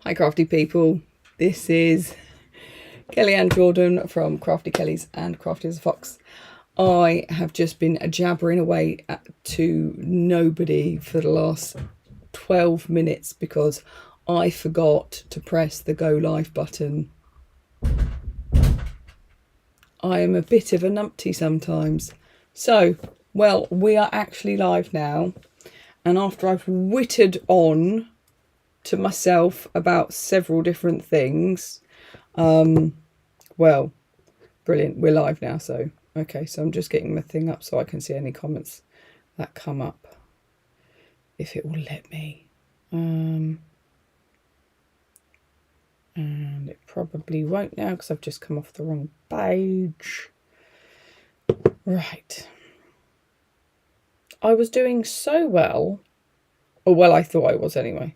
Hi crafty people, this is Kelly and Jordan from Crafty Kellys and Crafty as a Fox. I have just been jabbering away to nobody for the last 12 minutes because I forgot to press the go live button. I am a bit of a numpty sometimes. So, well, we are actually live now, and after I've whittled on to myself about several different things, well, brilliant, we're live now. So okay, so I'm just getting my thing up so I can see any comments that come up, if it will let me, and it probably won't now because I've just come off the wrong page. Right, I was doing so well, or well, I thought I was anyway.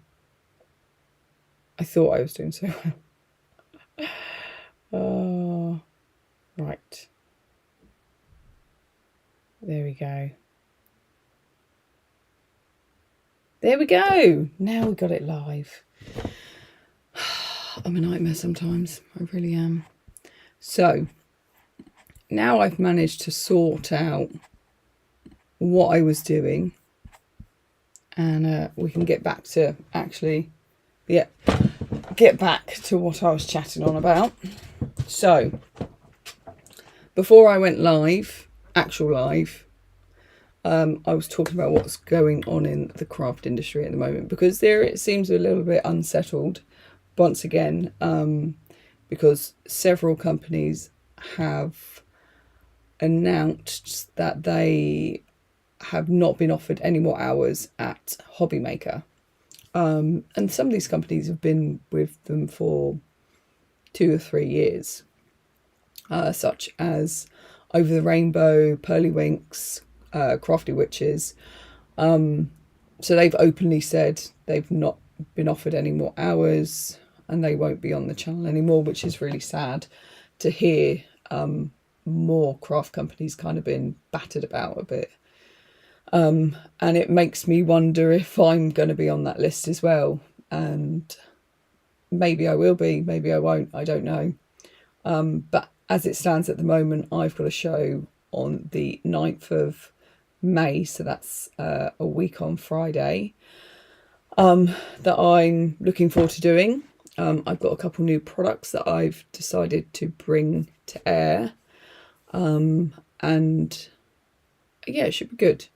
I thought I was doing so well. Right. There we go. There we go. Now we got it live. I'm a nightmare sometimes. I really am. So now I've managed to sort out what I was doing, and we can get back to get back to what I was chatting on about. So before I went live, actual live, I was talking about what's going on in the craft industry at the moment, because there it seems a little bit unsettled once again, because several companies have announced that they have not been offered any more hours at Hobbymaker. And some of these companies have been with them for 2 or 3 years, such as Over the Rainbow, Pearly Winks, Crafty Witches. So they've openly said they've not been offered any more hours and they won't be on the channel anymore, which is really sad to hear. More craft companies kind of been battered about a bit. And it makes me wonder if I'm going to be on that list as well. And maybe I will be, maybe I won't, I don't know. But as it stands at the moment, I've got a show on the 9th of May, so that's a week on Friday, that I'm looking forward to doing. I've got a couple new products that I've decided to bring to air, and yeah, it should be good.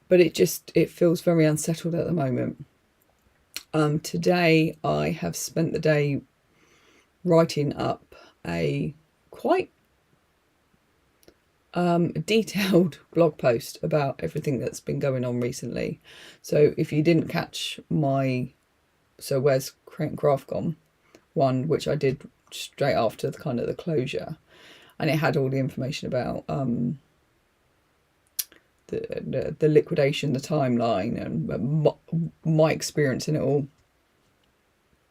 But it feels very unsettled at the moment. Today I have spent the day writing up a quite detailed blog post about everything that's been going on recently. So if you didn't catch my So Where's Create and Craft Gone one, which I did straight after the closure, and it had all the information about the liquidation, the timeline, and my experience in it all.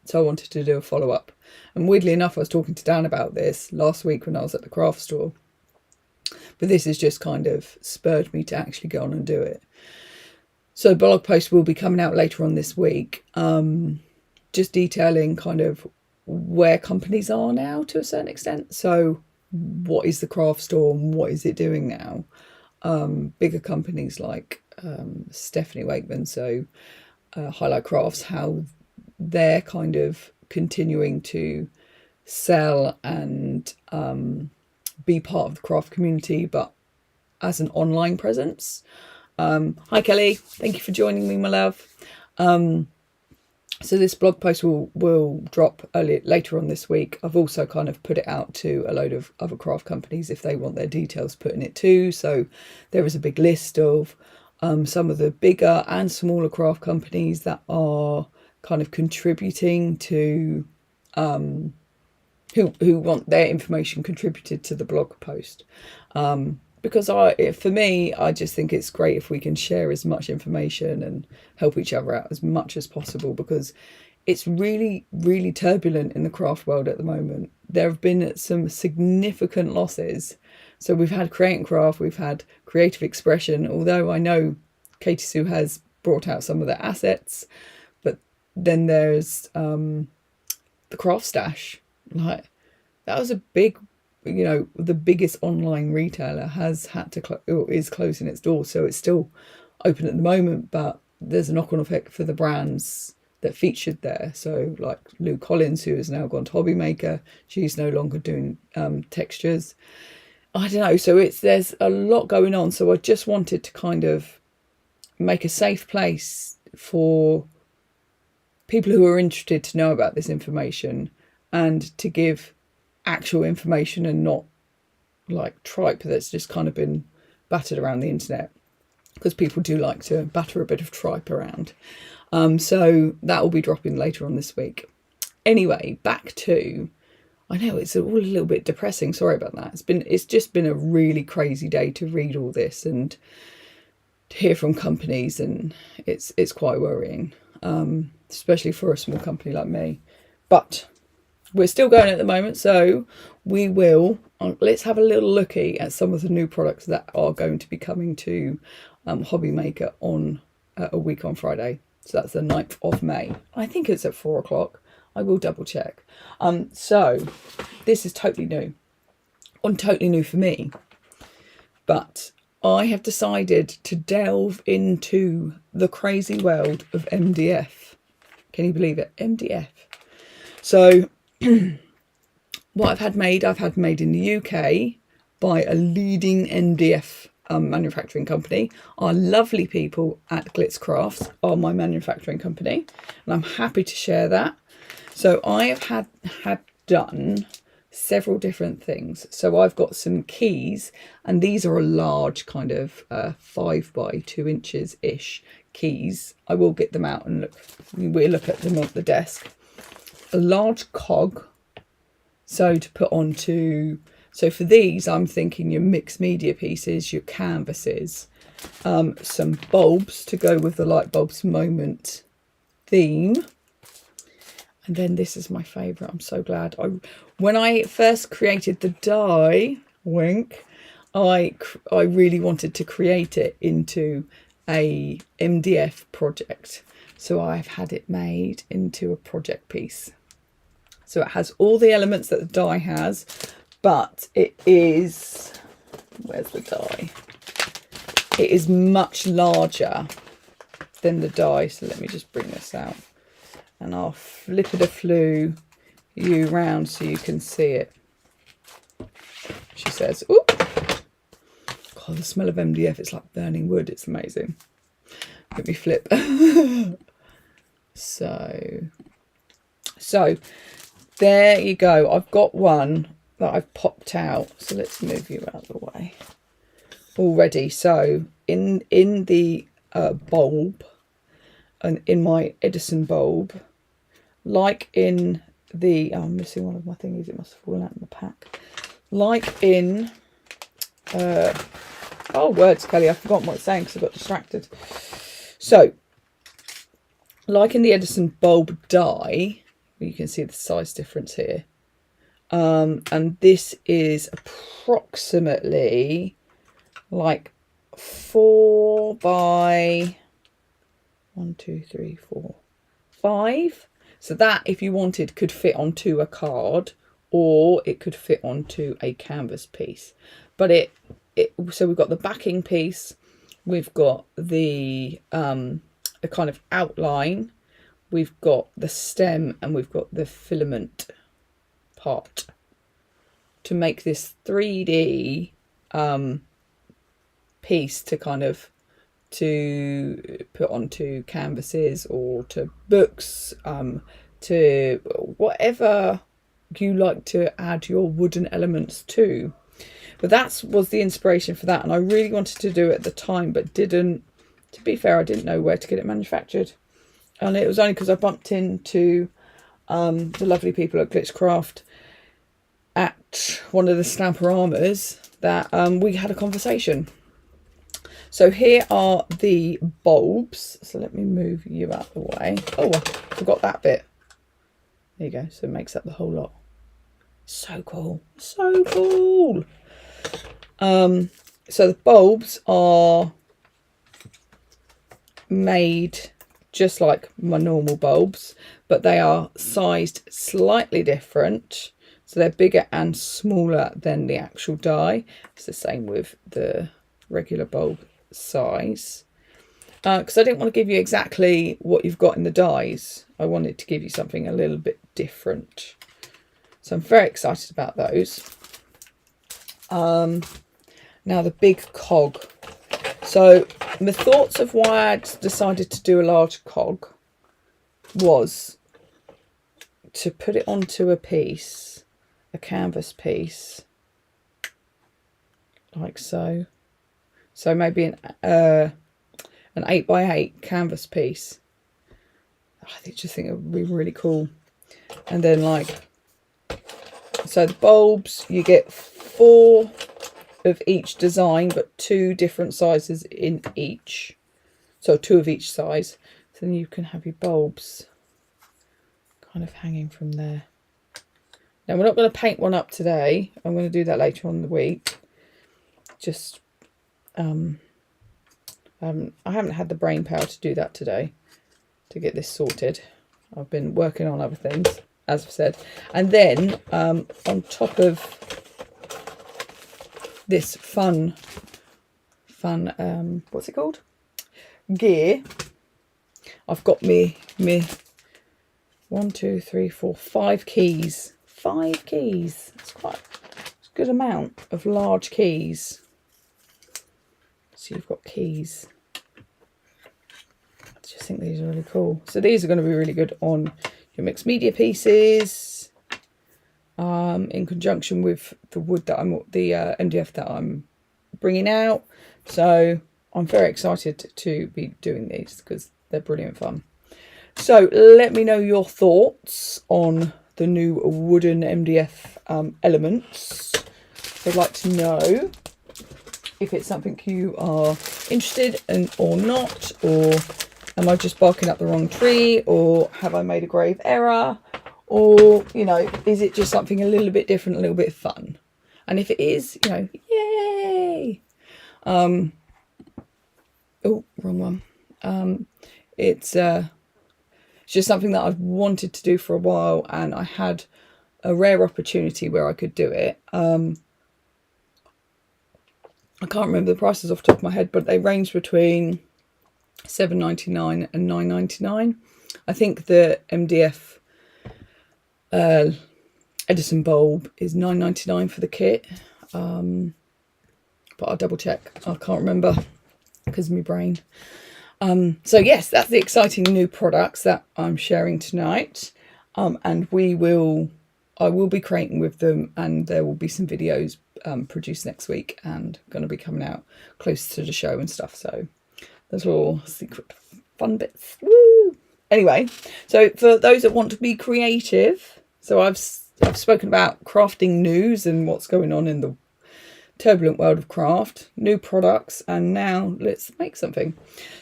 So I wanted to do a follow-up. And weirdly enough, I was talking to Dan about this last week when I was at the craft store. But this has just kind of spurred me to actually go on and do it. So the blog post will be coming out later on this week, just detailing kind of where companies are now to a certain extent. So what is the craft store and what is it doing now? Bigger companies like Stephanie Wakeman, so Highlight Crafts, how they're kind of continuing to sell and be part of the craft community, but as an online presence. Hi Kelly, thank you for joining me, my love. So this blog post will drop later on this week. I've also kind of put it out to a load of other craft companies if they want their details put in it too. So there is a big list of some of the bigger and smaller craft companies that are kind of contributing to who want their information contributed to the blog post. Because for me, I just think it's great if we can share as much information and help each other out as much as possible, because it's really, really turbulent in the craft world at the moment. There have been some significant losses. So we've had Create and Craft, we've had Creative Expression, although I know Katie Sue has brought out some of their assets, but then there's the Craft Stash. Like, that was a big, the biggest online retailer has had to is closing its doors, so it's still open at the moment, but there's a knock-on effect for the brands that featured there. So like Lou Collins, who has now gone to Hobbymaker, she's no longer doing textures. I don't know, so there's a lot going on. So I just wanted to kind of make a safe place for people who are interested to know about this information, and to give actual information and not like tripe that's just kind of been battered around the internet, because people do like to batter a bit of tripe around. So that will be dropping later on this week. Anyway, back to, I know it's all a little bit depressing, sorry about that. It's just been a really crazy day to read all this and to hear from companies, and it's quite worrying, especially for a small company like me. But we're still going at the moment, so we will. Let's have a little looky at some of the new products that are going to be coming to Hobbymaker on a week on Friday. So that's the 9th of May. I think it's at 4 o'clock. I will double check. So this is totally new. Totally new for me. But I have decided to delve into the crazy world of MDF. Can you believe it? MDF. So what I've had made in the UK by a leading MDF manufacturing company. Our lovely people at Glitz Crafts are my manufacturing company, and I'm happy to share that. So I have had done several different things. So I've got some keys, and these are a large kind of 5 by 2 inches ish keys. I will get them out and we'll look at them on the desk. A large cog, so to put onto, so for these I'm thinking your mixed media pieces, your canvases, some bulbs to go with the light bulbs moment theme. And then this is my favourite. I'm so glad. When I first created the die, wink, I really wanted to create it into a MDF project. So I've had it made into a project piece. So it has all the elements that the die has, but it is, where's the die? It is much larger than the die. So let me just bring this out. And I'll flip it a you round so you can see it. She says, "Ooh, God, the smell of MDF, it's like burning wood. It's amazing." Let me flip. So there you go. I've got one that I've popped out. So let's move you out of the way already. So in the bulb, and in my Edison bulb, like in the, I'm missing one of my thingies, it must have fallen out in the pack. Like in, oh words, Kelly, I've forgotten what it's saying because I got distracted. So, like in the Edison bulb die, you can see the size difference here. And this is approximately like 4 by 1, 2, 3, 4, 5. So that, if you wanted, could fit onto a card, or it could fit onto a canvas piece. But so we've got the backing piece, we've got the kind of outline, we've got the stem, and we've got the filament part to make this 3D piece to kind of to put onto canvases or to books, to whatever you like to add your wooden elements to. But that was the inspiration for that, and I really wanted to do it at the time, but didn't. To be fair, I didn't know where to get it manufactured, and it was only because I bumped into the lovely people at Glitz Craft at one of the Stamporamas that we had a conversation. So here are the bulbs. So let me move you out of the way. Oh, I forgot that bit. There you go. So it makes up the whole lot. So cool. So cool. So the bulbs are made just like my normal bulbs, but they are sized slightly different. So they're bigger and smaller than the actual die. It's the same with the regular bulb size. Because I didn't want to give you exactly what you've got in the dies. I wanted to give you something a little bit different. So I'm very excited about those. Now the big cog. So the thoughts of why I decided to do a large cog was to put it onto a piece, a canvas piece, like so. So maybe an 8x8 canvas piece. I just think it would be really cool. And then like, so the bulbs, you get 4 of each design, but 2 different sizes in each. So 2 of each size. So then you can have your bulbs kind of hanging from there. Now we're not going to paint one up today. I'm going to do that later on in the week. Just, I haven't had the brain power to do that today, to get this sorted. I've been working on other things, as I've said. And then on top of this fun, what's it called? Gear. I've got me 1, 2, 3, 4, 5 keys. 5 keys. It's quite a good amount of large keys. So you've got keys. I just think these are really cool. So these are going to be really good on your mixed media pieces. In conjunction with the wood that the MDF that I'm bringing out. So I'm very excited to be doing these because they're brilliant fun. So let me know your thoughts on the new wooden MDF elements. I'd like to know if it's something you are interested in or not, or am I just barking up the wrong tree, or have I made a grave error? Or, you know, is it just something a little bit different, a little bit fun? And if it is, you know, yay! Oh, wrong one. It's just something that I've wanted to do for a while, and I had a rare opportunity where I could do it. I can't remember the prices off the top of my head, but they range between £7.99 and £9.99. I think the MDF Edison bulb is £9.99 for the kit, but I'll double check. I can't remember because of my brain. So yes, that's the exciting new products that I'm sharing tonight, and I will be creating with them, and there will be some videos produced next week and going to be coming out close to the show and stuff. So those are all secret fun bits. Woo! Anyway, so for those that want to be creative, so I've spoken about crafting news and what's going on in the turbulent world of craft, new products, and now let's make something.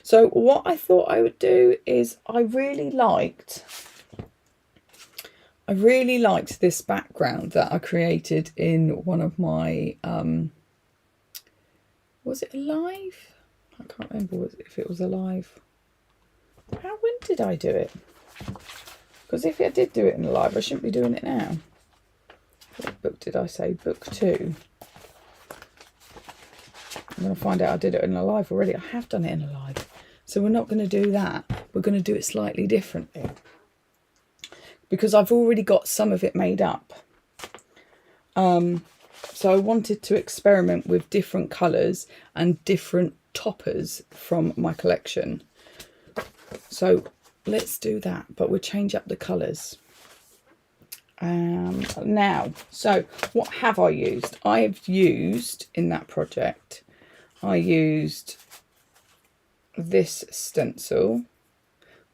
So what I thought I would do is I really liked this background that I created in one of my was it Alive? I can't remember if it was Alive. When did I do it? Because if I did do it in Alive, I shouldn't be doing it now. What book did I say? Book 2. I'm going to find out I did it in Alive already. I have done it in Alive. So we're not going to do that. We're going to do it slightly differently, because I've already got some of it made up. So I wanted to experiment with different colours and different toppers from my collection. So let's do that, but we'll change up the colours. Now, so what have I used? I've used, in that project, I used this stencil,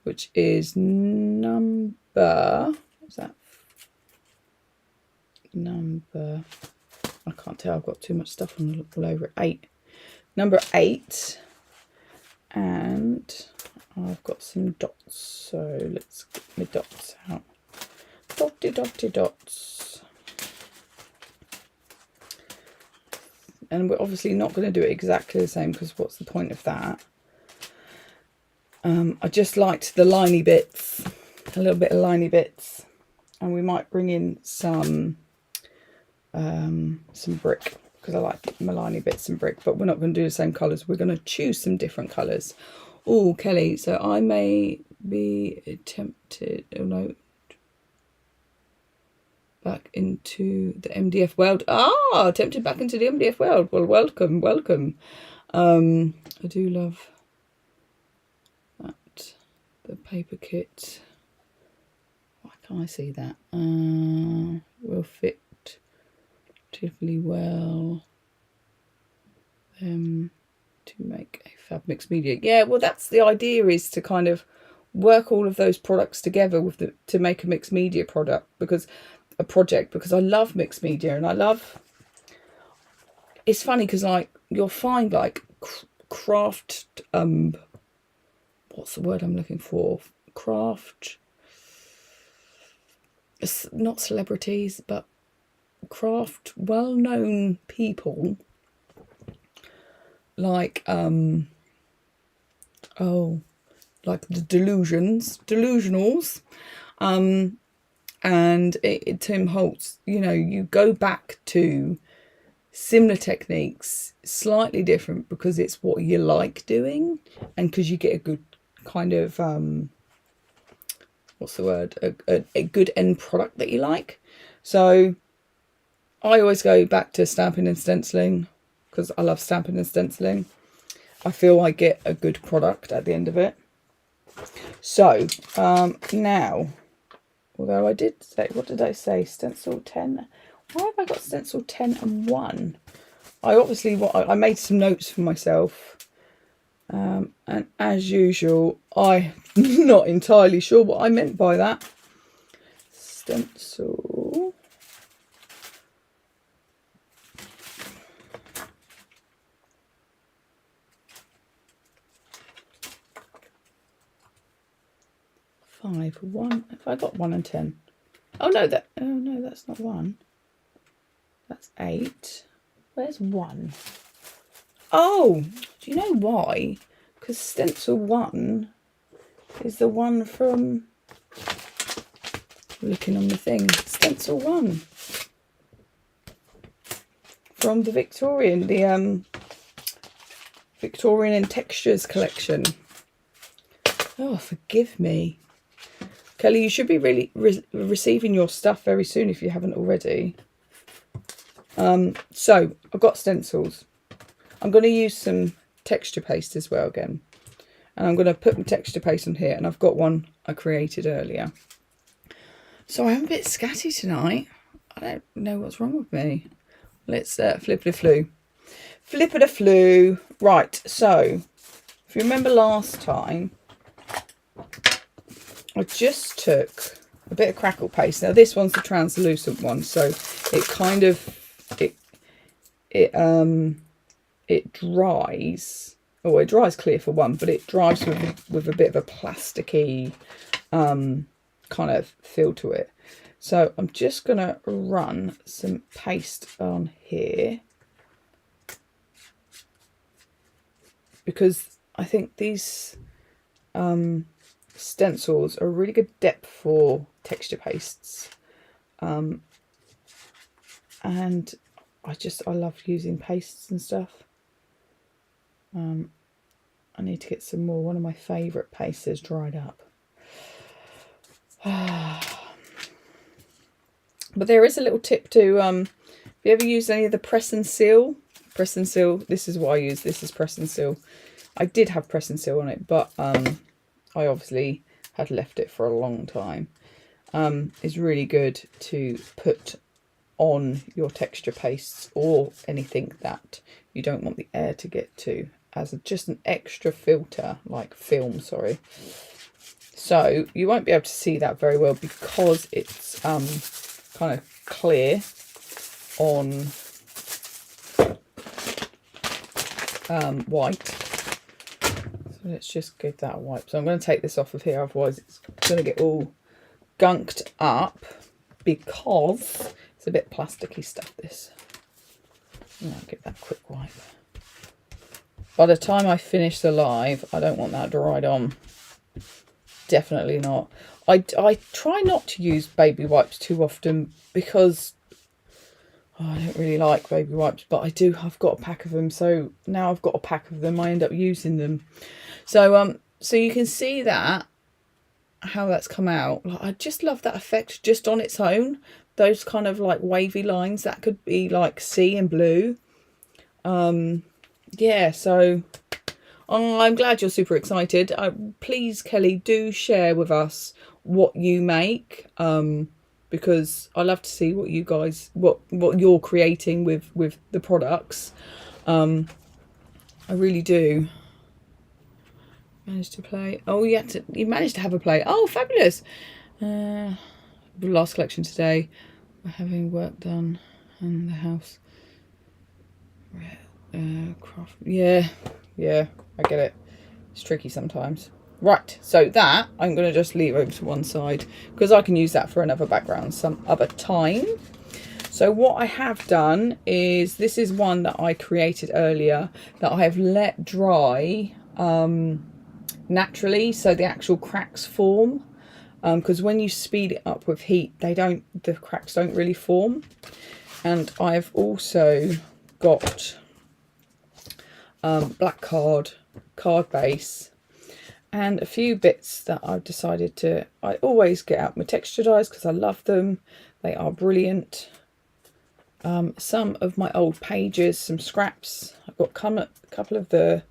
which is number, what's that? Number, I can't tell, I've got too much stuff on all over it. 8. Number 8. And I've got some dots, so let's get my dots out. Dotty dotty dots. And we're obviously not going to do it exactly the same, because what's the point of that? I just liked the liney bits, a little bit of liney bits, and we might bring in some brick, because I like my liney bits and brick, but we're not going to do the same colours. We're going to choose some different colours. Oh, Kelly, so I may be tempted, oh no, back into the MDF world. Ah, tempted back into the MDF world. Well, welcome, welcome. I do love that, the paper kit. Why can't I see that? Will fit relatively well to make a fab mixed media. Yeah, well, that's the idea, is to kind of work all of those products together with to make a mixed media project, because I love mixed media, and I love, it's funny because like you'll find like craft what's the word I'm looking for, craft, not celebrities, but craft well-known people, like like the delusionals, and Tim Holtz, you know, you go back to similar techniques, slightly different, because it's what you like doing, and because you get a good kind of what's the word, a good end product that you like. So I always go back to stamping and stenciling, because I love stamping and stenciling. I feel I get a good product at the end of it. So now, although I did say, what did I say? Stencil 10. Why have I got stencil 10 and 1? I made some notes for myself. And as usual, I'm not entirely sure what I meant by that. Stencil. Five, 1. Have I got 1 and 10? Oh no, that's not 1. That's 8. Where's 1? Oh, do you know why? Because stencil 1 is the one from, looking on the thing, stencil 1 from the Victorian and Textures collection. Oh, forgive me. Kelly, you should be really receiving your stuff very soon if you haven't already. So I've got stencils. I'm going to use some texture paste as well again. And I'm going to put my texture paste on here. And I've got one I created earlier. So I'm a bit scatty tonight. I don't know what's wrong with me. Let's flip-a-flu. Flip-a-flu. Right, so if you remember last time, I just took a bit of crackle paste. Now this one's the translucent one, so it kind of it dries. Oh, it dries clear for one, but it dries with a bit of a plasticky kind of feel to it. So I'm just gonna run some paste on here, because I think these stencils are a really good depth for texture pastes, and I love using pastes and stuff. I need to get some more. One of my favourite pastes has dried up. But there is a little tip to, if you ever use any of the press and seal, this is what I use. This is press and seal. I did have press and seal on it, but I obviously had left it for a long time. It's really good to put on your texture pastes or anything that you don't want the air to get to, as just an extra filter, like film, sorry. So you won't be able to see that very well because it's kind of clear on white. So let's just give that a wipe. So I'm going to take this off of here, otherwise it's going to get all gunked up, because it's a bit plasticky stuff, this. I'll give that a quick wipe. By the time I finish the live, I don't want that dried on. Definitely not. I try not to use baby wipes too often because I don't really like baby wipes, but I've got a pack of them, so now I've got a pack of them, I end up using them. So you can see that, how that's come out. Like, I just love that effect just on its own. Those kind of like wavy lines, that could be like sea and blue. Yeah, so I'm glad you're super excited. Please, Kelly, do share with us what you make, because I love to see what you guys, what you're creating with the products. I really do. Managed to play. Oh, you managed to have a play. Oh, fabulous. Last collection today. We're having work done in the house. Craft. Yeah, I get it. It's tricky sometimes. Right, so that I'm going to just leave over to one side because I can use that for another background some other time. So what I have done is, this is one that I created earlier that I have let dry naturally, so the actual cracks form, because when you speed it up with heat, the cracks don't really form. And I've also got black card base, and a few bits that I've decided to, I always get out my texture dyes because I love them. They are brilliant. Some of my old pages, some scraps. I've got a couple of the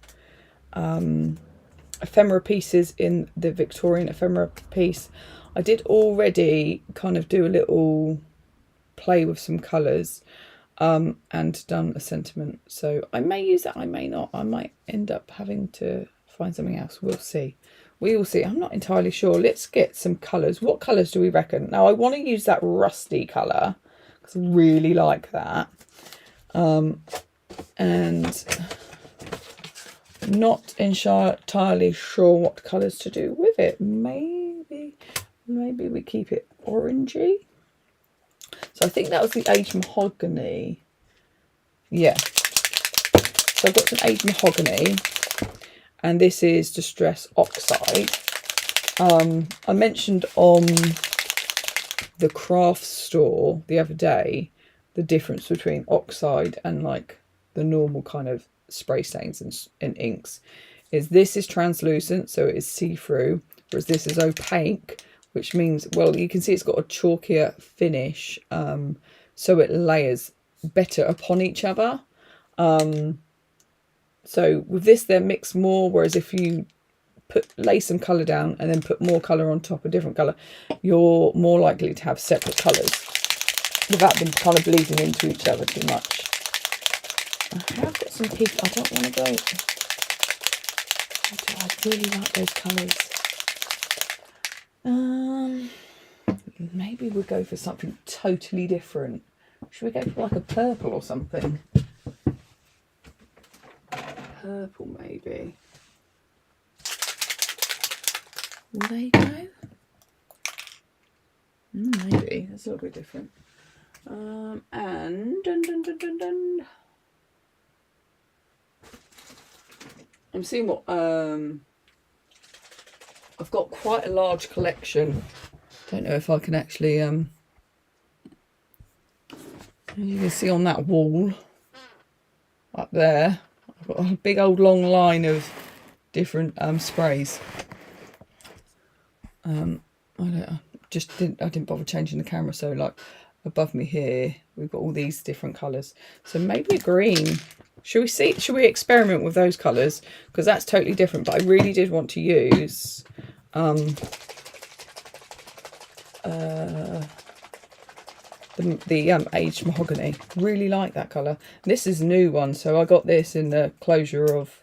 ephemera pieces in the Victorian ephemera piece. I did already kind of do a little play with some colours and done a sentiment. So I may use that, I may not. I might end up having to find something else. We'll see. We will see. I'm not entirely sure. Let's get some colours. What colours do we reckon? Now I want to use that rusty colour because I really like that. And not entirely sure what colours to do with it. Maybe we keep it orangey. So I think that was the aged mahogany. Yeah. So I've got some aged mahogany, and this is Distress Oxide. I mentioned on the craft store the other day the difference between oxide and like the normal kind of spray stains and inks. This is translucent, so it is see-through, whereas this is opaque, which means, well, you can see it's got a chalkier finish, so it layers better upon each other. So with this, they're mixed more, whereas if you lay some colour down and then put more colour on top, a different colour, you're more likely to have separate colours without them kind of bleeding into each other too much. I have got some pieces. I don't want to go. I really like those colours. Maybe we'll go for something totally different. Should we go for like a purple or something? Purple, maybe. Will they go? Maybe. That's a little bit different. And I'm seeing what I've got quite a large collection. Don't know if I can actually you can see on that wall up there, I've got a big old long line of different sprays. I didn't bother changing the camera, so like above me here we've got all these different colours. So maybe a green. Should we experiment with those colours? Because that's totally different, but I really did want to use the aged mahogany. Really like that colour. This is a new one, so I got this in the closure of,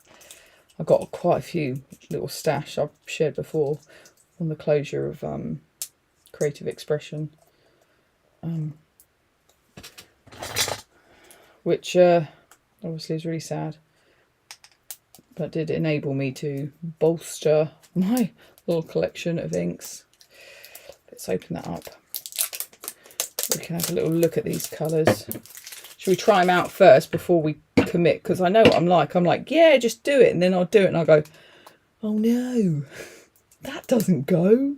I got quite a few little stash I've shared before on the closure of Creative Expression, which obviously is really sad, but did enable me to bolster my little collection of inks. Let's open that up. We can have a little look at these colours. Should we try them out first before we commit? Because I know what I'm like. I'm like, yeah, just do it. And then I'll do it and I'll go, oh no. That doesn't go.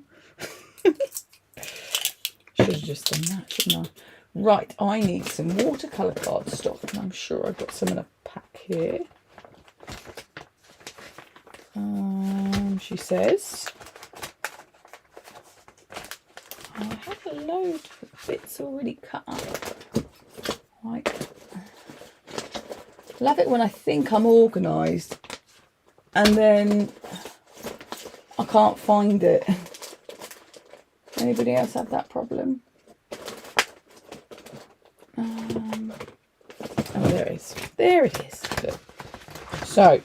Should have just done that, shouldn't I? Right, I need some watercolour cardstock, and I'm sure I've got some in a pack here. She says, I have a load of bits already cut up. Like, love it when I think I'm organised and then I can't find it. Anybody else have that problem? Oh, there it is. There it is. Good. So,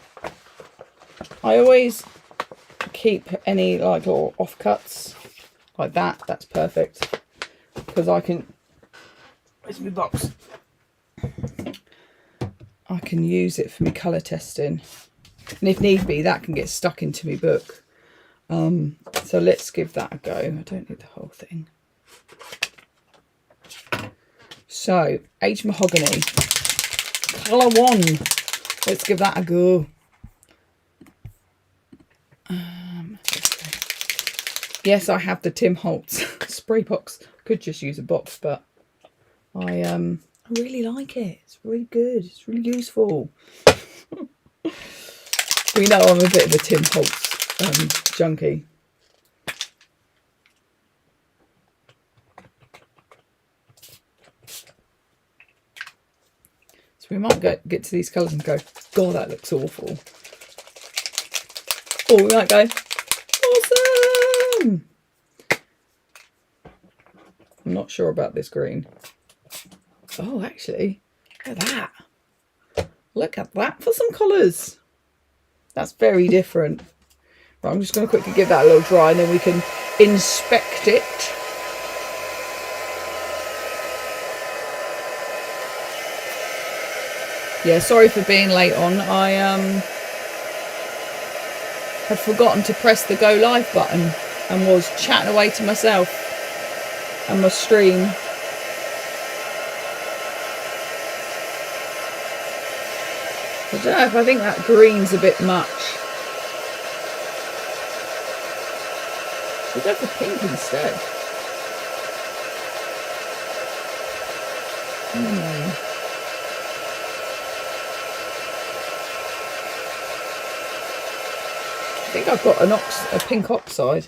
I always keep any like little offcuts like that. That's perfect because I can. Where's my box? I can use it for my colour testing, and if need be, that can get stuck into my book. So let's give that a go. I don't need the whole thing. So, Aged Mahogany, colour 1. Let's give that a go. Yes, I have the Tim Holtz spray box. Could just use a box, but I really like it. It's really good. It's really useful. We know I'm a bit of a Tim Holtz junkie. So we might get to these colours and go, God, that looks awful. Or we might go, awesome. I'm not sure about this green. Oh, actually, look at that. Look at that for some colours. That's very different. Right, I'm just going to quickly give that a little dry and then we can inspect it. Yeah, sorry for being late on. I had forgotten to press the go live button and was chatting away to myself and my stream. I don't know if I think that green's a bit much. We'll go for pink instead. I think I've got a pink oxide.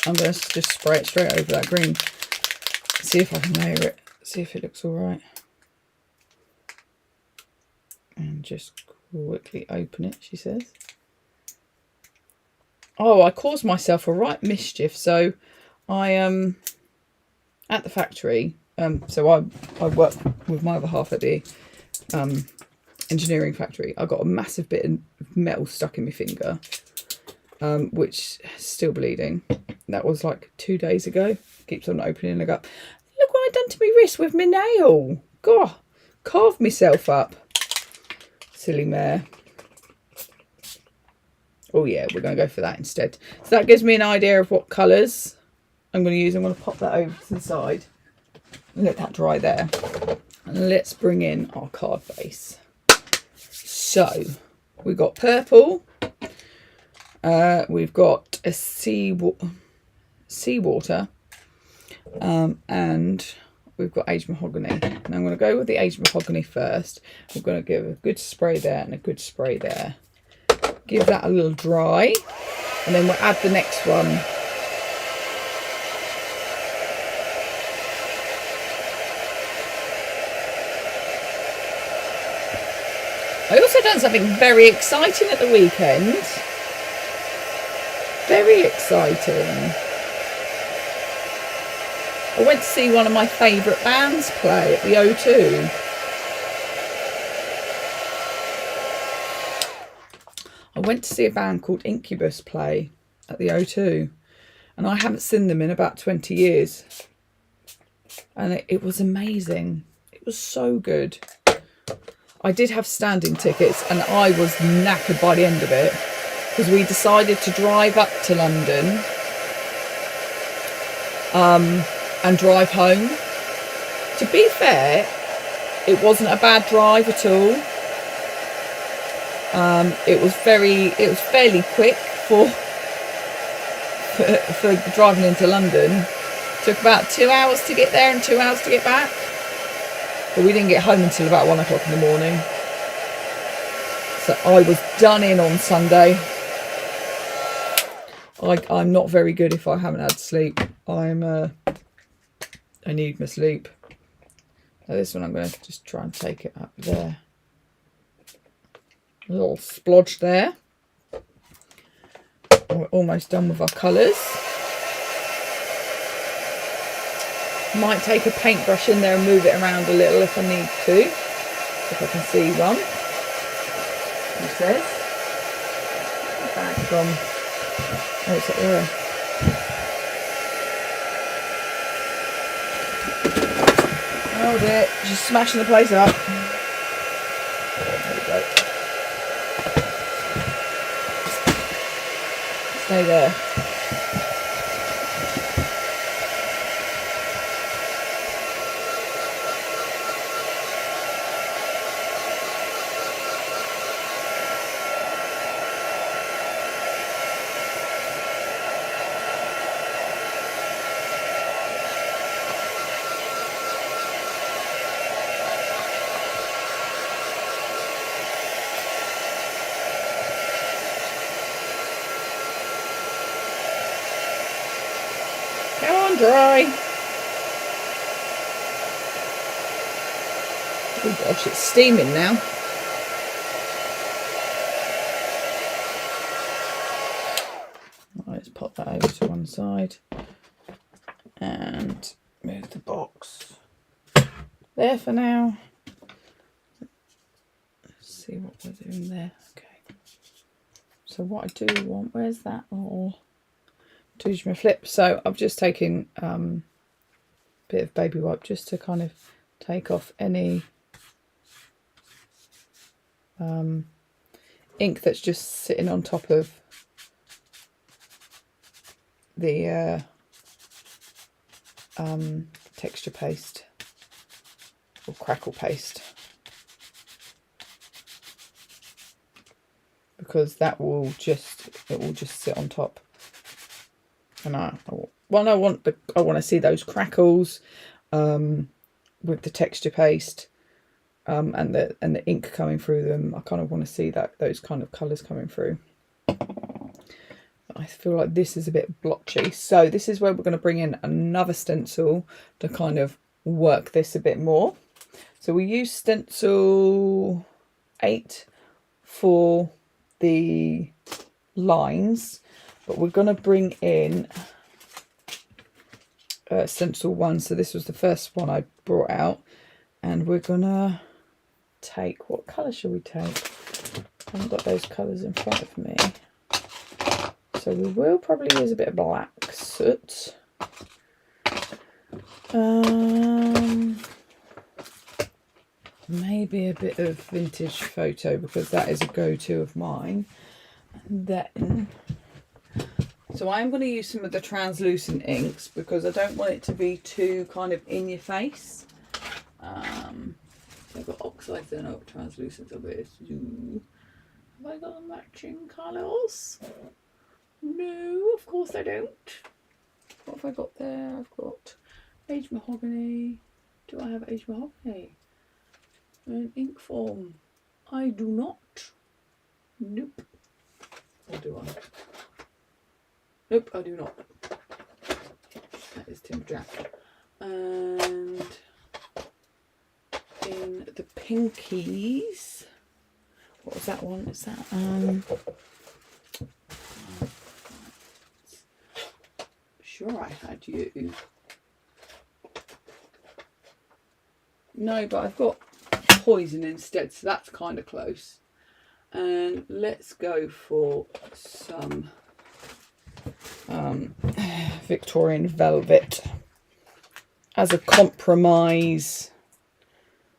I'm going to just spray it straight over that green. See if I can layer it. See if it looks alright. And just quickly open it, she says. Oh, I caused myself a right mischief. So I at the factory, so I work with my other half at the engineering factory. I got a massive bit of metal stuck in my finger, which is still bleeding. That was like 2 days ago. Keeps on opening. I go, look what I done to my wrist with my nail. God, carved myself up. Silly mare. Oh yeah, we're going to go for that instead. So that gives me an idea of what colours I'm going to use. I'm going to pop that over to the side and let that dry there. And let's bring in our card base. So we've got purple. We've got a seawater. And we've got Aged Mahogany. And I'm going to go with the Aged Mahogany first. We're going to give a good spray there and a good spray there. Give that a little dry, and then we'll add the next one. I also done something very exciting at the weekend. Very exciting. I went to see one of my favourite bands play at the O2. I went to see a band called Incubus play at the O2, and I haven't seen them in about 20 years. And it was amazing. It was so good. I did have standing tickets, and I was knackered by the end of it because we decided to drive up to London and drive home. To be fair, it wasn't a bad drive at all. It was fairly quick for driving into London. Took about 2 hours to get there and 2 hours to get back. But we didn't get home until about 1 o'clock in the morning. So I was done in on Sunday. I'm not very good if I haven't had sleep. I need my sleep. So this one I'm going to just try and take it up there. A little splodge there. We're almost done with our colours. Might take a paintbrush in there and move it around a little if I need to. If I can see one. It says. Back from. Oh, it's up there. Oh dear, she's smashing the place up. There we go. Stay there. Come on, dry. Oh gosh, it's steaming now. Right, let's pop that over to one side and move the box there for now. Let's see what we're doing there. Okay. So what I do want, where's that little my flip? So I've just taken a bit of baby wipe just to kind of take off any ink that's just sitting on top of the texture paste or crackle paste, because that will just sit on top. And I want to see those crackles with the texture paste and the ink coming through them. I kind of want to see those kind of colours coming through. I feel like this is a bit blotchy, so this is where we're going to bring in another stencil to kind of work this a bit more. So we use stencil 8 for the lines, but we're going to bring in stencil 1. So this was the first one I brought out, and we're going to take, what colour shall we take? I haven't got those colours in front of me. So we will probably use a bit of black soot. Maybe a bit of vintage photo, because that is a go-to of mine. And then, so I'm going to use some of the translucent inks because I don't want it to be too kind of in your face. I've got oxides and not translucent of it. Have I got matching colours? No, of course I don't. What have I got there? I've got aged mahogany. Do I have aged mahogany? An ink form. I do not. Nope. Or do I? Nope, I do not. That is Timber Jack. And in the pinkies, what was that one? Is that sure I had you. No, but I've got poison instead, so that's kind of close. And let's go for some Victorian velvet as a compromise.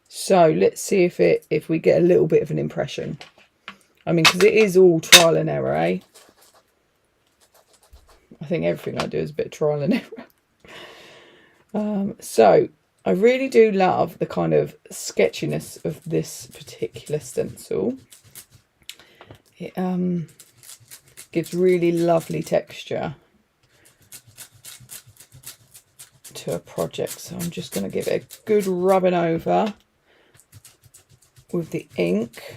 So let's see if we get a little bit of an impression. I mean, because it is all trial and error, eh? I think everything I do is a bit of trial and error. So I really do love the kind of sketchiness of this particular stencil. It gives really lovely texture to a project. So I'm just going to give it a good rubbing over with the ink.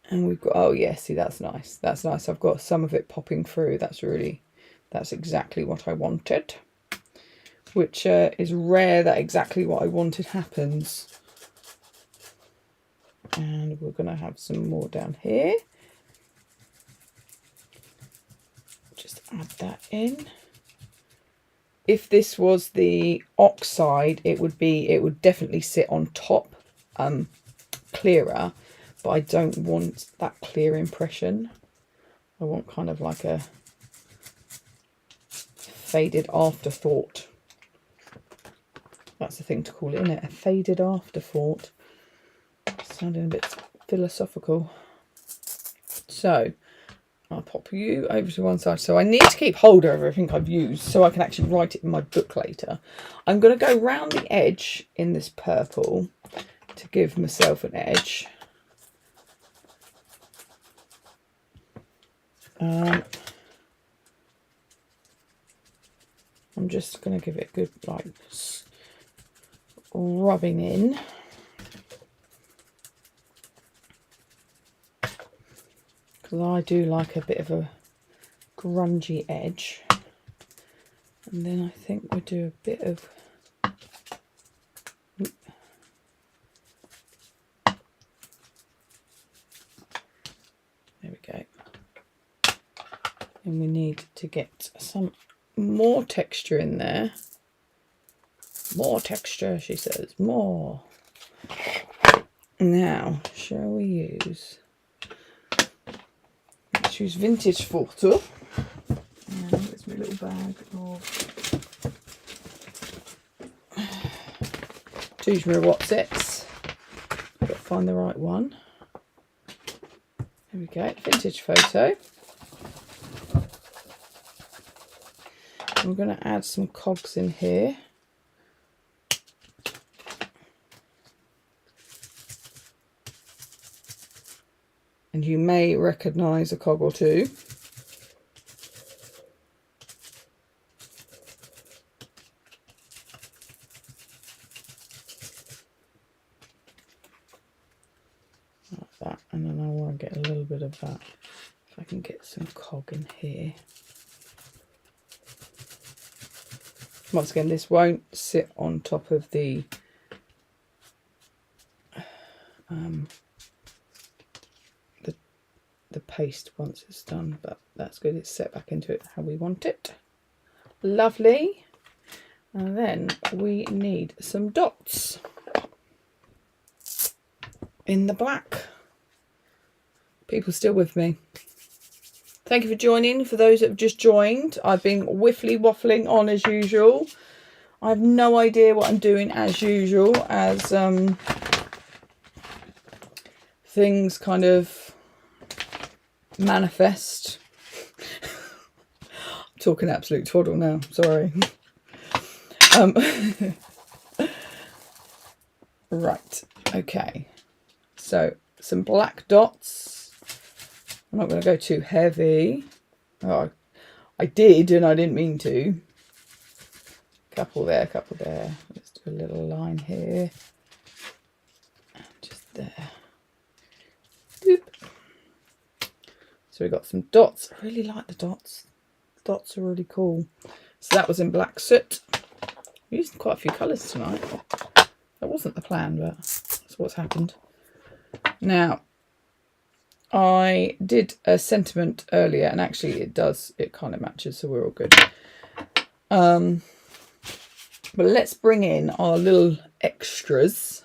And we've got, oh yeah, see, that's nice. That's nice. I've got some of it popping through. That's exactly what I wanted. Which is rare that exactly what I wanted happens. And we're going to have some more down here. Just add that in. If this was the oxide, it would definitely sit on top, clearer, but I don't want that clear impression. I want kind of like a faded afterthought. That's the thing to call it, isn't it? A faded afterthought. Sounding a bit philosophical. So I'll pop you over to one side. So I need to keep hold of everything I've used so I can actually write it in my book later. I'm going to go round the edge in this purple to give myself an edge. I'm just going to give it a good like rubbing in. Because I do like a bit of a grungy edge. And then I think we'll do a bit of there we go. And we need to get some more texture in there. More texture, she says. More. Now, shall we use... Let's use vintage photo. And there's my little bag of... Choose my Watsits. Got to find the right one. There we go. Vintage photo. I'm going to add some cogs in here. And you may recognise a cog or two. Like that. And then I want to get a little bit of that. If I can get some cog in here. Once again, this won't sit on top of the paste once it's done, but that's good. It's set back into it how we want it. Lovely. And then we need some dots in the black. People still with me? Thank you for joining. For those that have just joined, I've been whiffly waffling on as usual. I have no idea what I'm doing as usual, as things kind of manifest. I'm talking absolute twaddle now, sorry. Right, okay. So some black dots. I'm not going to go too heavy. Oh, I did and I didn't mean to. Couple there, couple there. Let's do a little line here. And just there. Boop. So we've got some dots. I really like the dots. Dots are really cool. So that was in black soot. I'm using quite a few colours tonight. That wasn't the plan, but that's what's happened. Now, I did a sentiment earlier, and actually it kind of matches, so we're all good. But let's bring in our little extras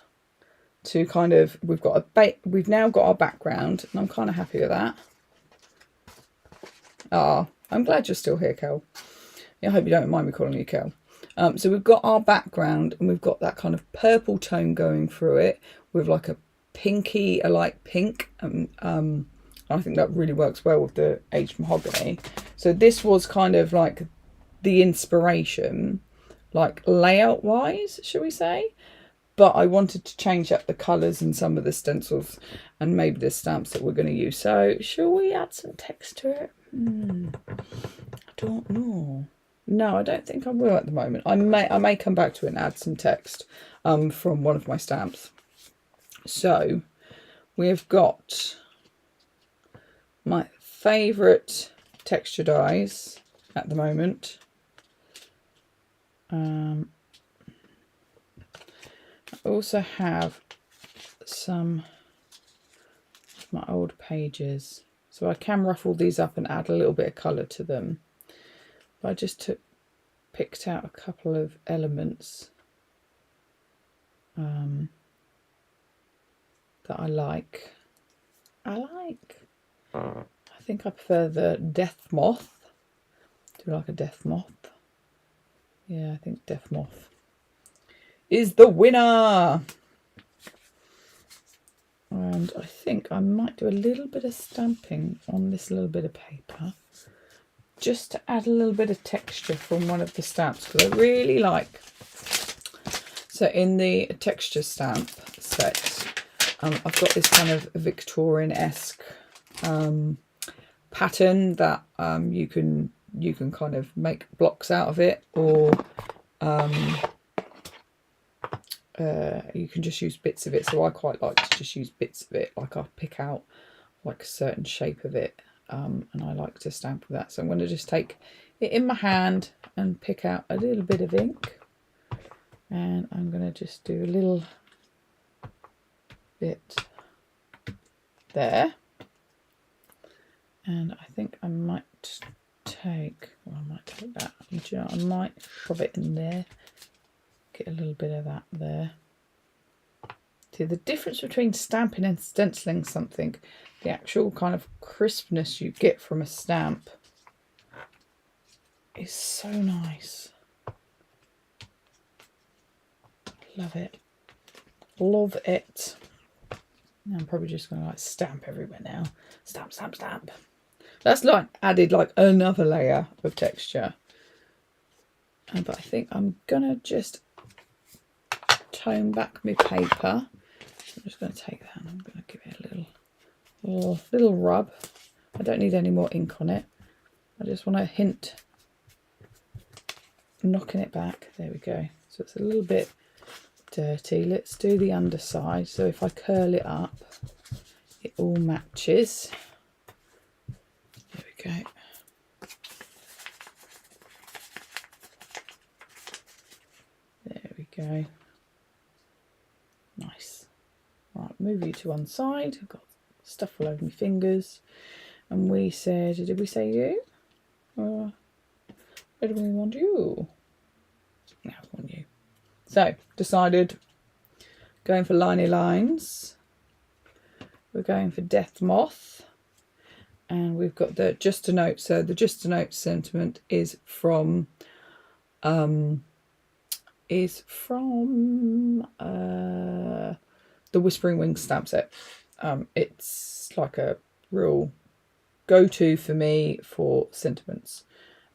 to kind of, we've now got our background, and I'm kind of happy with that. I'm glad you're still here, Kel. I hope you don't mind me calling you Kel. So we've got our background, and we've got that kind of purple tone going through it with like a pinky, a light pink. I think that really works well with the aged mahogany. So this was kind of like the inspiration, like layout wise, shall we say. But I wanted to change up the colours in some of the stencils and maybe the stamps that we're going to use. So shall we add some text to it? I don't know. No, I don't think I will at the moment. I may come back to it and add some text from one of my stamps. So we've got my favourite texture dies at the moment. I also have some of my old pages, so I can ruffle these up and add a little bit of colour to them. But I just picked out a couple of elements that I like. I think I prefer the death moth. Do you like a death moth? Yeah, I think death moth is the winner. And I think I might do a little bit of stamping on this little bit of paper, just to add a little bit of texture from one of the stamps, because I really like. So in the texture stamp set, I've got this kind of Victorian-esque pattern that you can kind of make blocks out of it, or you can just use bits of it. So I quite like to just use bits of it, like I'll pick out like a certain shape of it, and I like to stamp with that. So I'm going to just take it in my hand and pick out a little bit of ink, and I'm going to just do a little bit there. And I think I might take, well, I might take that, I might shove it in there, get a little bit of that there. See, the difference between stamping and stenciling something, the actual kind of crispness you get from a stamp is so nice. Love it. Love it. I'm probably just going to like stamp everywhere now. Stamp, stamp, stamp. That's like added like another layer of texture. But I think I'm going to just tone back my paper. I'm just going to take that and I'm going to give it a little rub. I don't need any more ink on it. I just want to hint, knocking it back. There we go. So it's a little bit dirty. Let's do the underside. So if I curl it up, it all matches. There we go. There we go. Nice. Right, move you to one side. I've got stuff all over my fingers. And we said, did we say you? Or where do we want you? No, we want you. So, decided, going for liney lines. We're going for Death Moth. And we've got the Just a Note. So the Just a Note sentiment is from the Whispering Wings stamp set. It's like a real go-to for me for sentiments.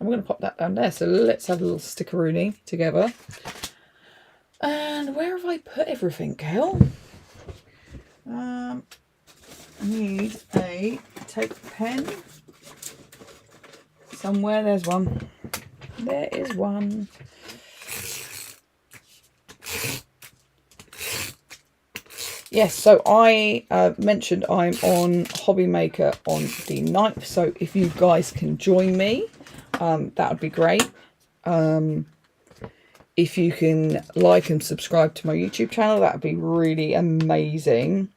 I'm going to pop that down there. So let's have a little stickeroonie together. And where have I put everything, Kel? I need a tape pen. Somewhere there's one. There is one. Yes, so I mentioned I'm on Hobby Maker on the 9th. So if you guys can join me, that would be great. If you can like and subscribe to my YouTube channel, that would be really amazing.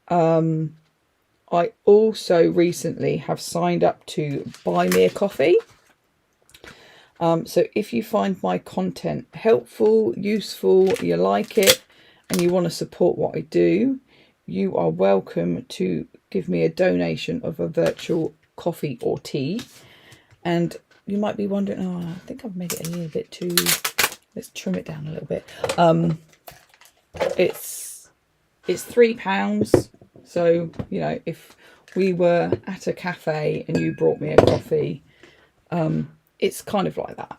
I also recently have signed up to Buy Me a Coffee. So if you find my content helpful, useful, you like it, and you want to support what I do, you are welcome to give me a donation of a virtual coffee or tea. And you might be wondering, oh, I think I've made it a little bit too... Let's trim it down a little bit. It's £3. So, you know, if we were at a cafe and you brought me a coffee, it's kind of like that.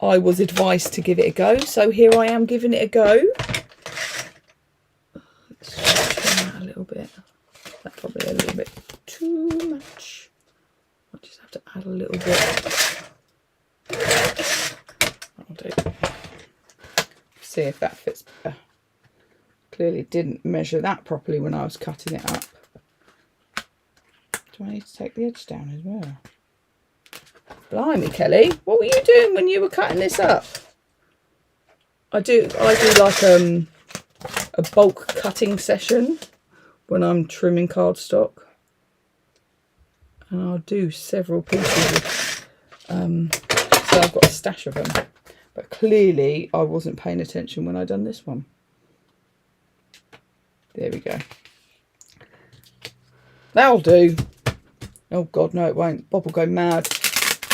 I was advised to give it a go, so here I am giving it a go. Let's trim that a little bit. That's probably a little bit too much. I just have to add a little bit. I'll do. See if that fits better. Clearly didn't measure that properly when I was cutting it up. Do I need to take the edge down as well? Blimey, Kelly, what were you doing when you were cutting this up? I do like a bulk cutting session when I'm trimming cardstock, and I'll do several pieces of, so I've got a stash of them, but clearly I wasn't paying attention when I done this one. There we go. That'll do. Oh God, no it won't. Bob will go mad.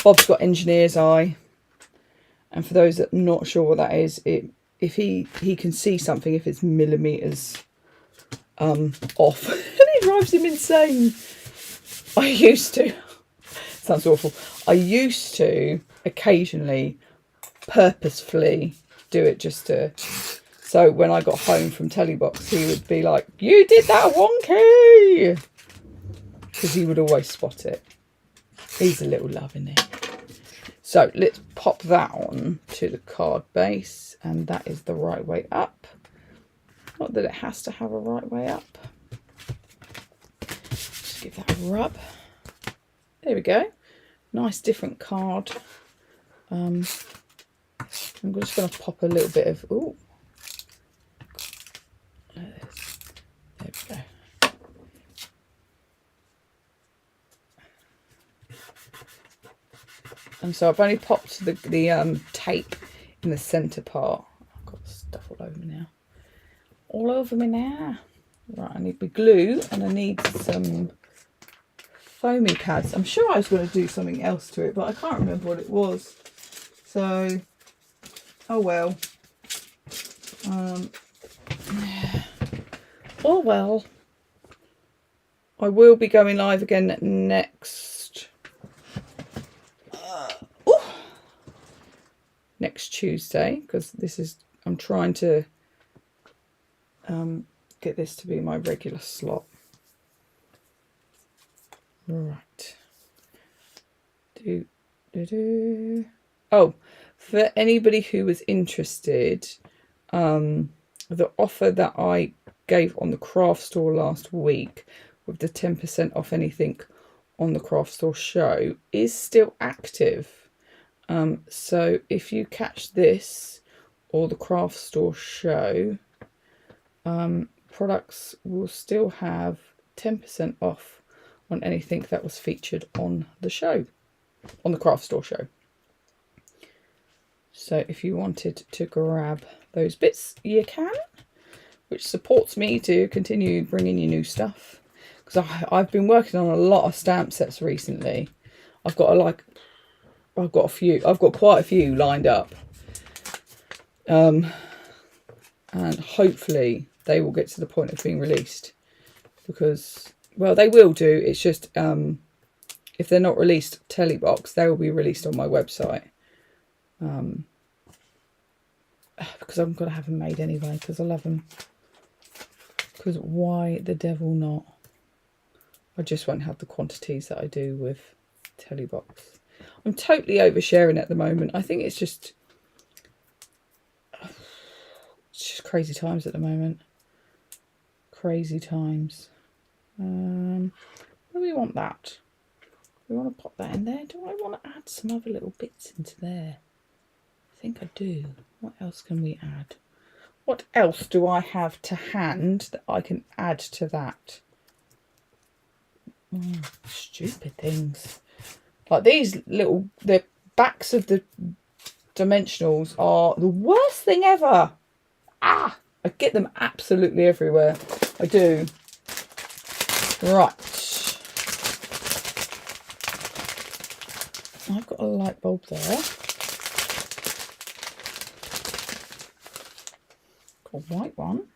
Bob's got engineer's eye, and for those that are not sure what that is, if he can see something if it's millimeters off, and it drives him insane. I used to, sounds awful, I used to occasionally purposefully do it just to, so when I got home from Telebox he would be like, you did that wonky, because he would always spot it. He's a little love, isn't he? So let's pop that on to the card base, and that is the right way up. Not that it has to have a right way up. Just give that a rub. There we go. Nice different card. I'm just going to pop a little bit of, ooh. There we go. And so I've only popped the tape in the centre part. I've got stuff all over me now. All over me now. Right, I need my glue and I need some foamy pads. I'm sure I was going to do something else to it, but I can't remember what it was. So, oh well. Oh well. I will be going live again next Tuesday, because this is, I'm trying to get this to be my regular slot. Right. Oh, for anybody who was interested, the offer that I gave on the craft store last week with the 10% off anything on the craft store show is still active. So if you catch this or the craft store show, products will still have 10% off on anything that was featured on the show, on the craft store show. So if you wanted to grab those bits, you can, which supports me to continue bringing you new stuff, because I've been working on a lot of stamp sets recently. I've got quite a few lined up, and hopefully they will get to the point of being released, because, well, they will do. It's just if they're not released Telebox, they will be released on my website, because I'm going to have them made anyway, because I love them. Because why the devil not? I just won't have the quantities that I do with Telebox. I'm totally oversharing at the moment. I think it's just crazy times at the moment. Crazy times. Where do we want that? We want to pop that in there. Do I want to add some other little bits into there? I think I do. What else can we add? What else do I have to hand that I can add to that? Stupid things. Like these little, the backs of the dimensionals are the worst thing ever. I get them absolutely everywhere. I do. Right. I've got a light bulb there. Got a white one.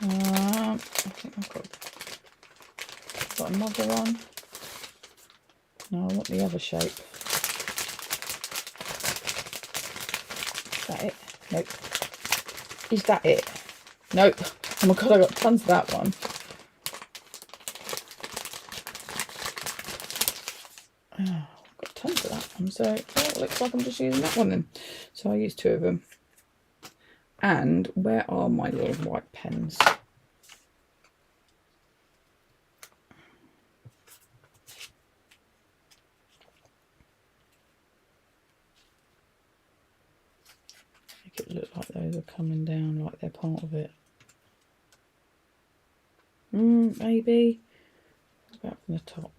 I think I've got Got another one. No, I want the other shape. Is that it? Nope. Is that it? Nope. Oh my god, I got tons of that one. Oh, I've got tons of that one. So it looks like I'm just using that one then. So I used 2 of them. And where are my little white pens? Make it look like those are coming down, like they're part of it. Maybe. About from the top.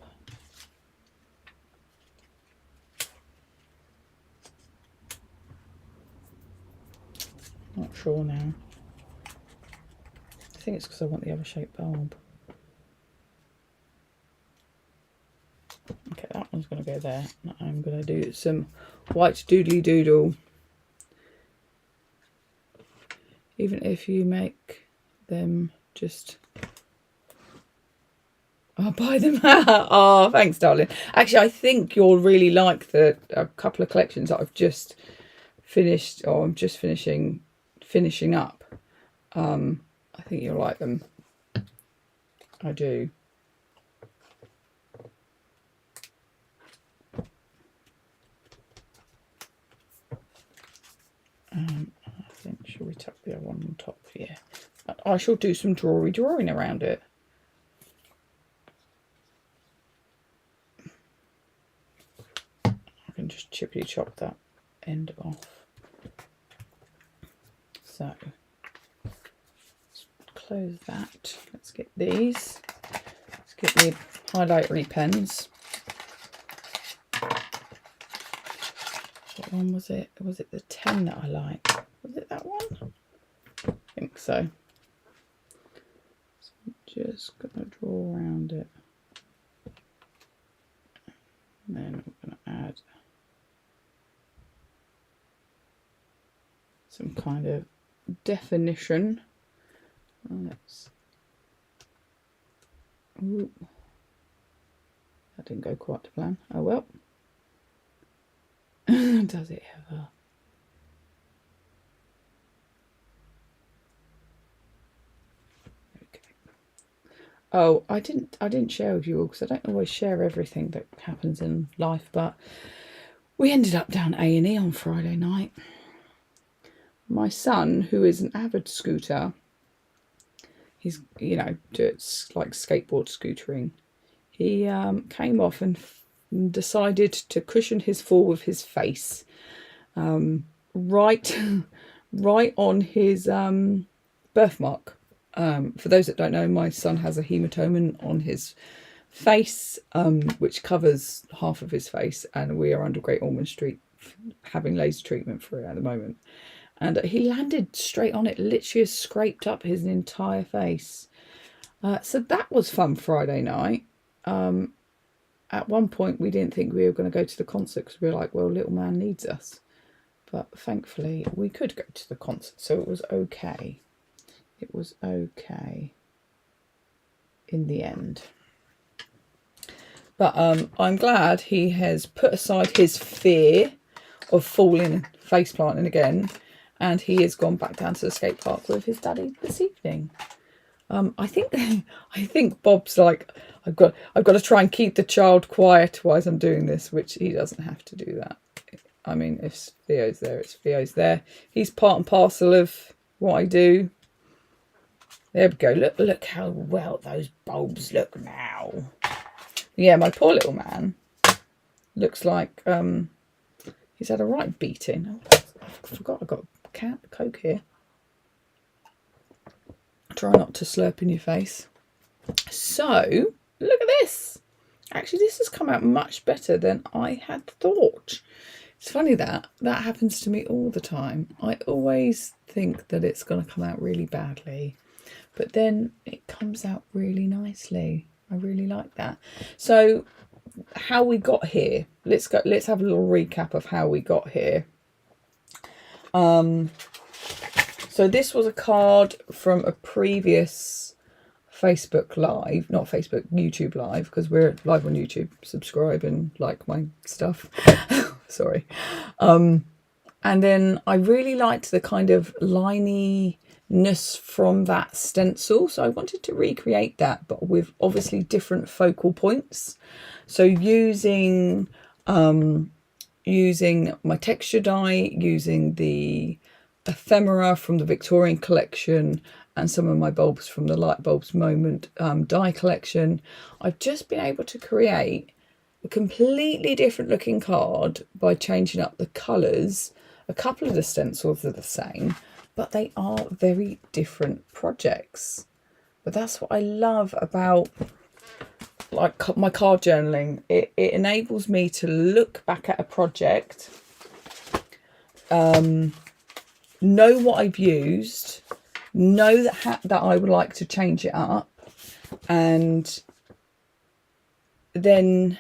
Not sure now. I think it's because I want the other shaped bulb. Okay, that one's going to go there. I'm going to do some white doodly doodle. Even if you make them just... I'll buy them. Oh, thanks, darling. Actually, I think you'll really like a couple of collections that I've just finished, or I'm just finishing up. I think you'll like them. I do. I think, shall we tuck the other one on top here? I shall do some drawing around it. I can just chippy chop that end off. So let's close that. Let's get these. Let's get the highlighter pens. What one was it? Was it the 10 that I like? Was it that one? I think so. So I'm just going to draw around it. And then I'm going to add some kind of definition. Let's... Ooh. That didn't go quite to plan. Oh well. Does it ever? Okay. Oh, I didn't share with you all because I don't always share everything that happens in life, but we ended up down A&E on Friday night. My son, who is an avid scooter, he's, you know, it's like skateboard scootering. He came off and decided to cushion his fall with his face, right on his birthmark. For those that don't know, my son has a hematoma on his face, which covers half of his face, and we are under Great Ormond Street having laser treatment for it at the moment. And he landed straight on it, literally scraped up his entire face. So that was fun Friday night. At one point, we didn't think we were going to go to the concert because we were like, well, little man needs us. But thankfully, we could go to the concert, so it was okay. It was okay in the end. But I'm glad he has put aside his fear of falling face planting again, and he has gone back down to the skate park with his daddy this evening. I think Bob's like, I've got to try and keep the child quiet while I'm doing this, which he doesn't have to do that. I mean, if Theo's there, it's Theo's there. He's part and parcel of what I do. There we go. Look how well those bulbs look now. Yeah, my poor little man looks like he's had a right beating. Oh, I forgot I've got a Coke here. Try not to slurp in your face. So, look at this. Actually, this has come out much better than I had thought. It's funny that happens to me all the time. I always think that it's going to come out really badly, but then it comes out really nicely. I really like that. So, how we got here. Let's have a little recap of how we got here. So this was a card from a previous Facebook Live, not Facebook, YouTube Live, because we're live on YouTube. Subscribe and like my stuff. Sorry. And then I really liked the kind of lininess from that stencil. So I wanted to recreate that, but with obviously different focal points. So using my texture die, using the ephemera from the Victorian collection, and some of my bulbs from the Light Bulbs Moment die collection, I've just been able to create a completely different looking card by changing up the colours. A couple of the stencils are the same, but they are very different projects. But that's what I love about like my card journaling. It enables me to look back at a project, know what I've used, know that I would like to change it up, and then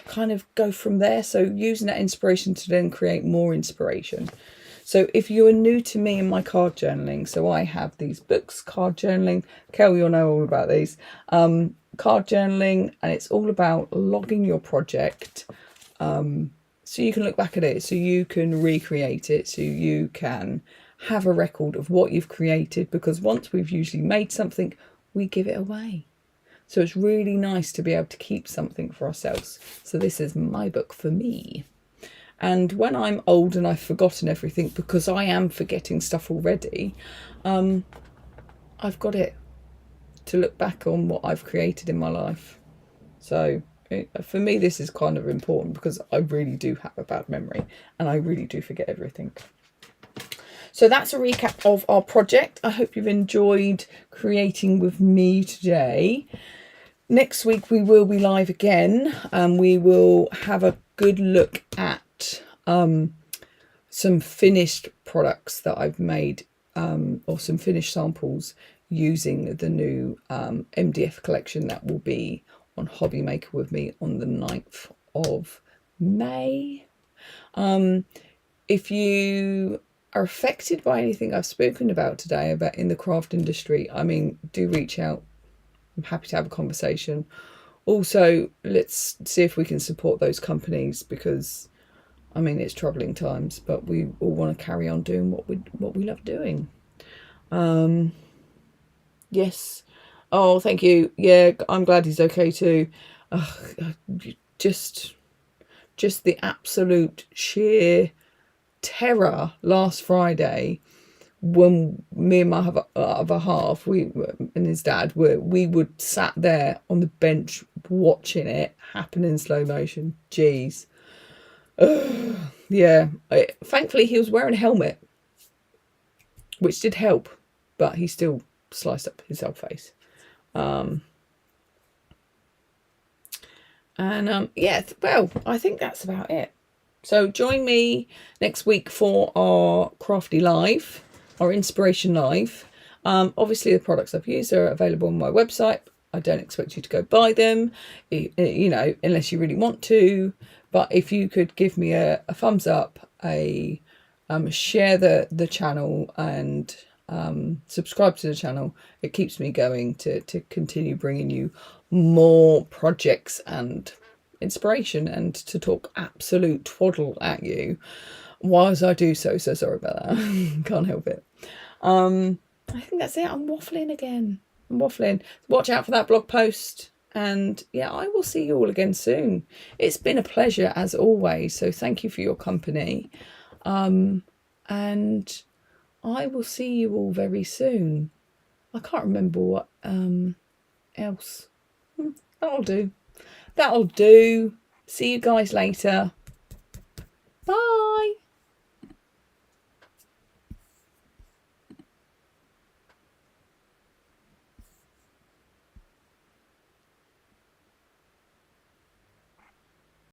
kind of go from there. So using that inspiration to then create more inspiration. So if you are new to me and my card journaling, so I have these books, card journaling. Kel, you'll know all about these. Card journaling, and it's all about logging your project, so you can look back at it, so you can recreate it, so you can have a record of what you've created, because once we've usually made something, we give it away. So it's really nice to be able to keep something for ourselves. So this is my book for me. And when I'm old and I've forgotten everything, because I am forgetting stuff already, I've got it to look back on what I've created in my life. So for me, this is kind of important, because I really do have a bad memory and I really do forget everything. So that's a recap of our project. I hope you've enjoyed creating with me today. Next week we will be live again, and we will have a good look at some finished products that I've made, or some finished samples using the new MDF collection that will be on Hobby Maker with me on the 9th of May. If you are affected by anything I've spoken about today about in the craft industry, I mean, do reach out. I'm happy to have a conversation. Also, let's see if we can support those companies, because I mean, it's troubling times, but we all want to carry on doing what we love doing. Yes. Oh, thank you. Yeah, I'm glad he's okay too. Just the absolute sheer terror last Friday, when me and my other half, and his dad, we would sat there on the bench watching it happen in slow motion. Jeez. Yeah. Thankfully, he was wearing a helmet, which did help, but he still sliced up his whole face. Yeah, well, I think that's about it. So join me next week for our Crafty Live, our Inspiration Live. Obviously, the products I've used are available on my website. I don't expect you to go buy them, you know, unless you really want to. But if you could give me a thumbs up, share the channel, and subscribe to the channel, it keeps me going to continue bringing you more projects and inspiration, and to talk absolute twaddle at you whilst I do so. So sorry about that. Can't help it. I think that's it. I'm waffling again. I'm waffling. Watch out for that blog post. And yeah, I will see you all again soon. It's been a pleasure as always. So thank you for your company. And I will see you all very soon. I can't remember what else. That'll do. See you guys later.